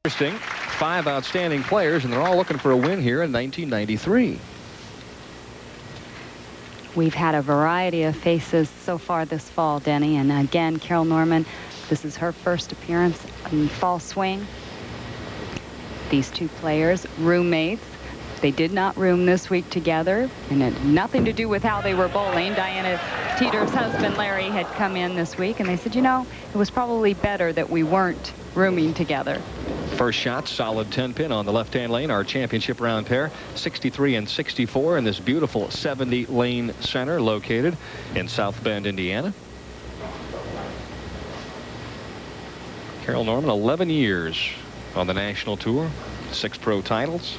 Interesting. 5 outstanding players, and they're all looking for a win here in 1993. We've had a variety of faces so far this fall, Denny, and again, Carol Norman, this is her first appearance in fall swing. These two players, roommates. They did not room this week together, and it had nothing to do with how they were bowling. Diana Teeters' husband, Larry, had come in this week, and they said, you know, it was probably better that we weren't rooming together. First shot, solid 10-pin on the left-hand lane. Our championship round pair, 63 and 64 in this beautiful 70-lane center located in South Bend, Indiana. Carol Norman, 11 years on the national tour, 6 pro titles.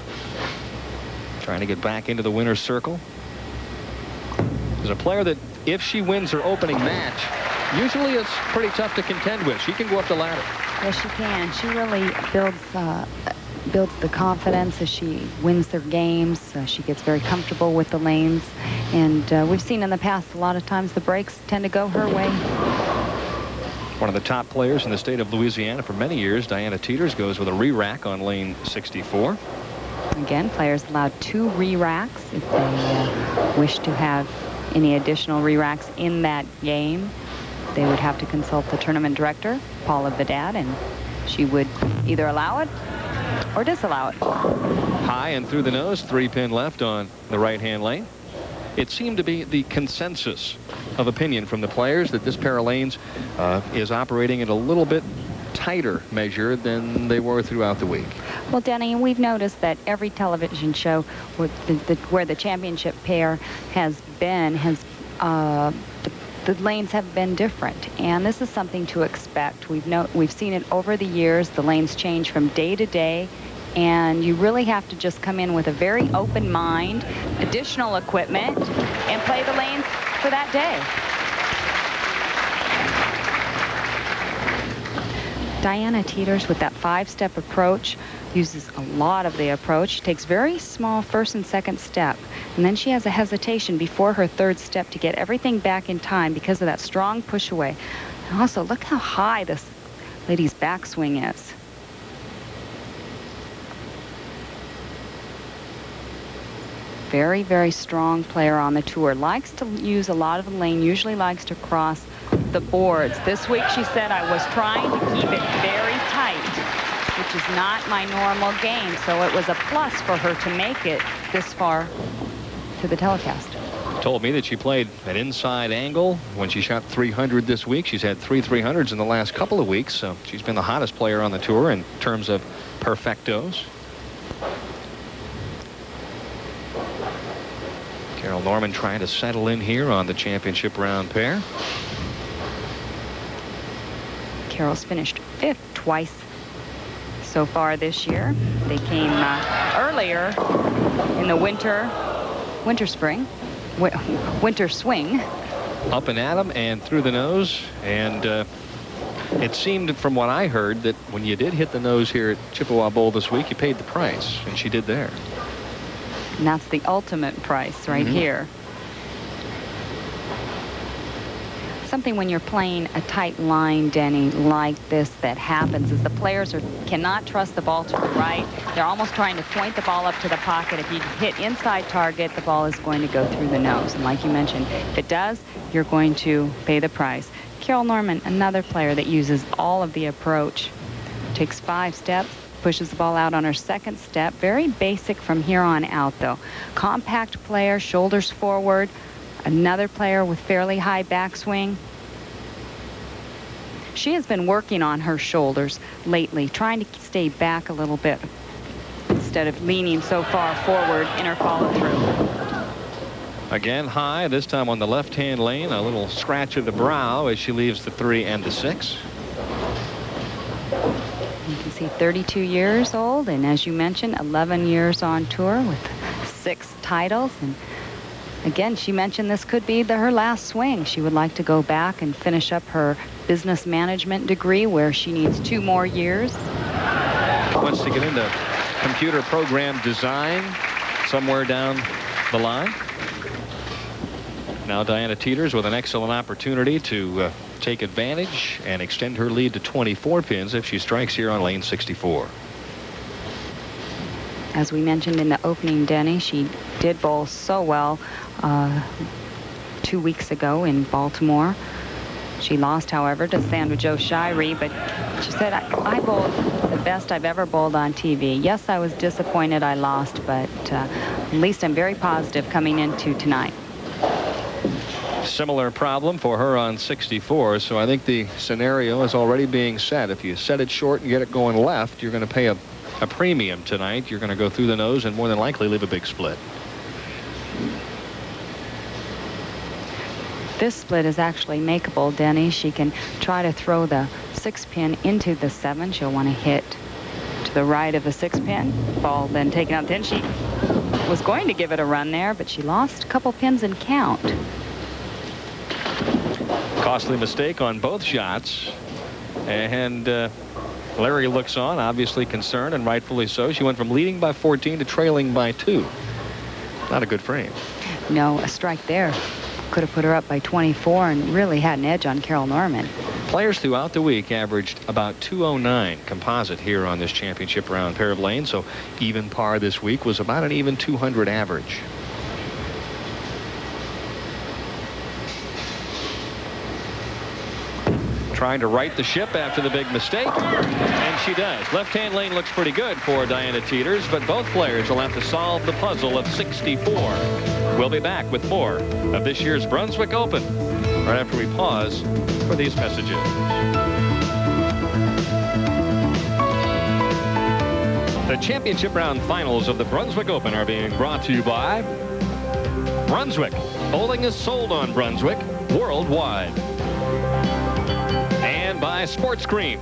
Trying to get back into the winner's circle. There's a player that, if she wins her opening match, usually it's pretty tough to contend with. She can go up the ladder. Yes, she can. She really builds the confidence as she wins their games. She gets very comfortable with the lanes. And we've seen in the past a lot of times the breaks tend to go her way. One of the top players in the state of Louisiana for many years, Diana Teeters, goes with a re-rack on lane 64. Again, players allowed 2 re-racks if they wish to have any additional re-racks in that game. They would have to consult the tournament director, Paula Vidad, and she would either allow it or disallow it. High and through the nose, 3-pin left on the right-hand lane. It seemed to be the consensus of opinion from the players that this pair of lanes is operating at a little bit tighter measure than they were throughout the week. Well, Denny, we've noticed that every television show where the championship pair has been, the lanes have been different, and this is something to expect. We've seen it over the years. The lanes change from day to day, and you really have to just come in with a very open mind, additional equipment, and play the lanes for that day. Diana Teeters, with that 5-step approach, uses a lot of the approach, takes very small first and second step, and then she has a hesitation before her 3rd step to get everything back in time because of that strong push away. And also, look how high this lady's backswing is. Very, very strong player on the tour. Likes to use a lot of the lane, usually likes to cross the boards. This week she said, I was trying to keep it very tight, which is not my normal game. So it was a plus for her to make it this far to the telecast. Told me that she played an inside angle when she shot 300 this week. She's had 3 300s in the last couple of weeks, so she's been the hottest player on the tour in terms of perfectos. Carol Norman trying to settle in here on the championship round pair. Carol's finished 5th twice so far this year. They came earlier in the winter swing. Up and at 'em and through the nose, and it seemed from what I heard that when you did hit the nose here at Chippewa Bowl this week, you paid the price, and she did there. And that's the ultimate price right here. Something when you're playing a tight line, Denny, like this that happens is the players cannot trust the ball to the right. They're almost trying to point the ball up to the pocket. If you hit inside target, the ball is going to go through the nose. And like you mentioned, if it does, you're going to pay the price. Carol Norman, another player that uses all of the approach, takes 5 steps, pushes the ball out on her 2nd step. Very basic from here on out, though. Compact player, shoulders forward. Another player with fairly high backswing. She has been working on her shoulders lately, trying to stay back a little bit instead of leaning so far forward in her follow-through. Again, high, this time on the left-hand lane. A little scratch of the brow as she leaves the 3 and the 6. You can see 32 years old, and as you mentioned, 11 years on tour with 6 titles. And again, she mentioned this could be her last swing. She would like to go back and finish up her business management degree, where she needs 2 more years. Wants to get into computer program design somewhere down the line. Now Diana Teeters with an excellent opportunity to take advantage and extend her lead to 24 pins if she strikes here on lane 64. As we mentioned in the opening, Denny, she did bowl so well 2 weeks ago in Baltimore. She lost, however, to Sandra Jo Shirey, but she said, I bowled the best I've ever bowled on TV. Yes, I was disappointed I lost, but at least I'm very positive coming into tonight. Similar problem for her on 64, so I think the scenario is already being set. If you set it short and get it going left, you're going to pay a premium tonight. You're going to go through the nose and more than likely leave a big split. This split is actually makeable, Denny. She can try to throw the 6-pin into the 7. She'll want to hit to the right of the 6-pin. Ball then taken out. Then she was going to give it a run there, but she lost a couple pins in count. Costly mistake on both shots. And Larry looks on, obviously concerned, and rightfully so. She went from leading by 14 to trailing by 2. Not a good frame. No, a strike there. Could have put her up by 24 and really had an edge on Carol Norman. Players throughout the week averaged about 209 composite here on this championship round pair of lanes, so even par this week was about an even 200 average. Trying to right the ship after the big mistake, and she does. Left-hand lane looks pretty good for Diana Teeters, but both players will have to solve the puzzle of 64. We'll be back with more of this year's Brunswick Open right after we pause for these messages. The championship round finals of the Brunswick Open are being brought to you by Brunswick. Bowling is sold on Brunswick worldwide. And by Sports Cream.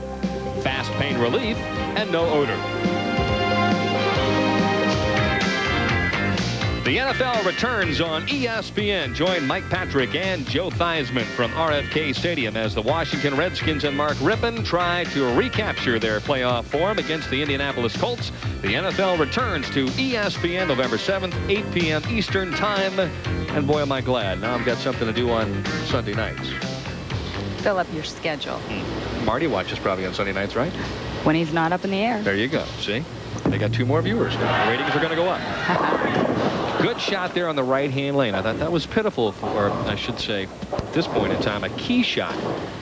Fast pain relief and no odor. The NFL returns on ESPN. Join Mike Patrick and Joe Theismann from RFK Stadium as the Washington Redskins and Mark Rippon try to recapture their playoff form against the Indianapolis Colts. The NFL returns to ESPN November 7th, 8 p.m. Eastern Time. And boy, am I glad. Now I've got something to do on Sunday nights. Fill up your schedule. Marty watches probably on Sunday nights, right? When he's not up in the air. There you go. See? They got 2 more viewers. The ratings are going to go up. Good shot there on the right-hand lane. I thought that was pitiful for, I should say, at this point in time, a key shot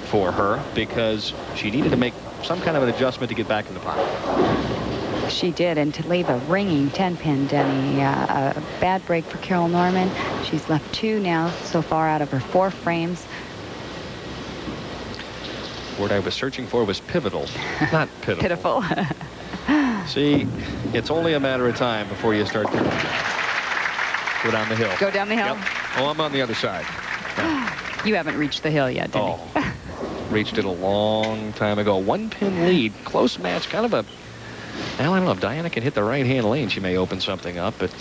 for her because she needed to make some kind of an adjustment to get back in the pocket. She did, and to leave a ringing 10-pin, Denny. A bad break for Carol Norman. She's left 2 now so far out of her 4 frames. The word I was searching for was pivotal, not pitiful. Pitiful. See, it's only a matter of time before you start to go down the hill. Go down the hill? Yep. Oh, I'm on the other side. Yeah. You haven't reached the hill yet, Denny. Oh, reached it a long time ago. 1-pin lead, close match, kind of a... Well, I don't know if Diana can hit the right-hand lane. She may open something up, but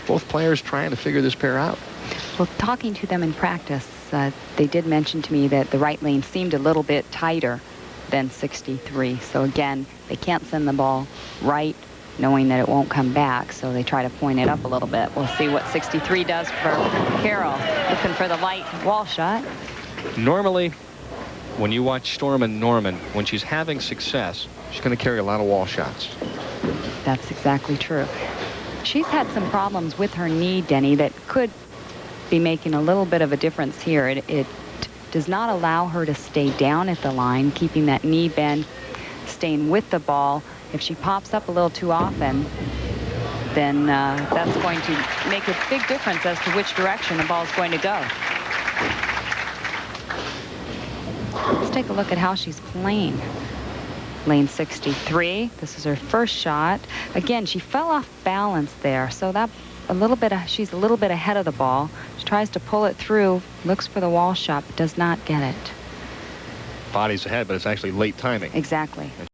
both players trying to figure this pair out. Well, talking to them in practice, they did mention to me that the right lane seemed a little bit tighter than 63. So again, they can't send the ball right, knowing that it won't come back. So they try to point it up a little bit. We'll see what 63 does for Carol. Looking for the light wall shot. Normally, when you watch Storm and Norman, when she's having success, she's going to carry a lot of wall shots. That's exactly true. She's had some problems with her knee, Denny, that could be making a little bit of a difference here. It does not allow her to stay down at the line, keeping that knee bend, staying with the ball. If she pops up a little too often, then that's going to make a big difference as to which direction the ball is going to go. Let's take a look at how she's playing. Lane 63. This is her first shot. Again, she fell off balance there, so that she's a little bit ahead of the ball. She tries to pull it through, looks for the wall shot, but does not get it. Body's ahead, but it's actually late timing. Exactly.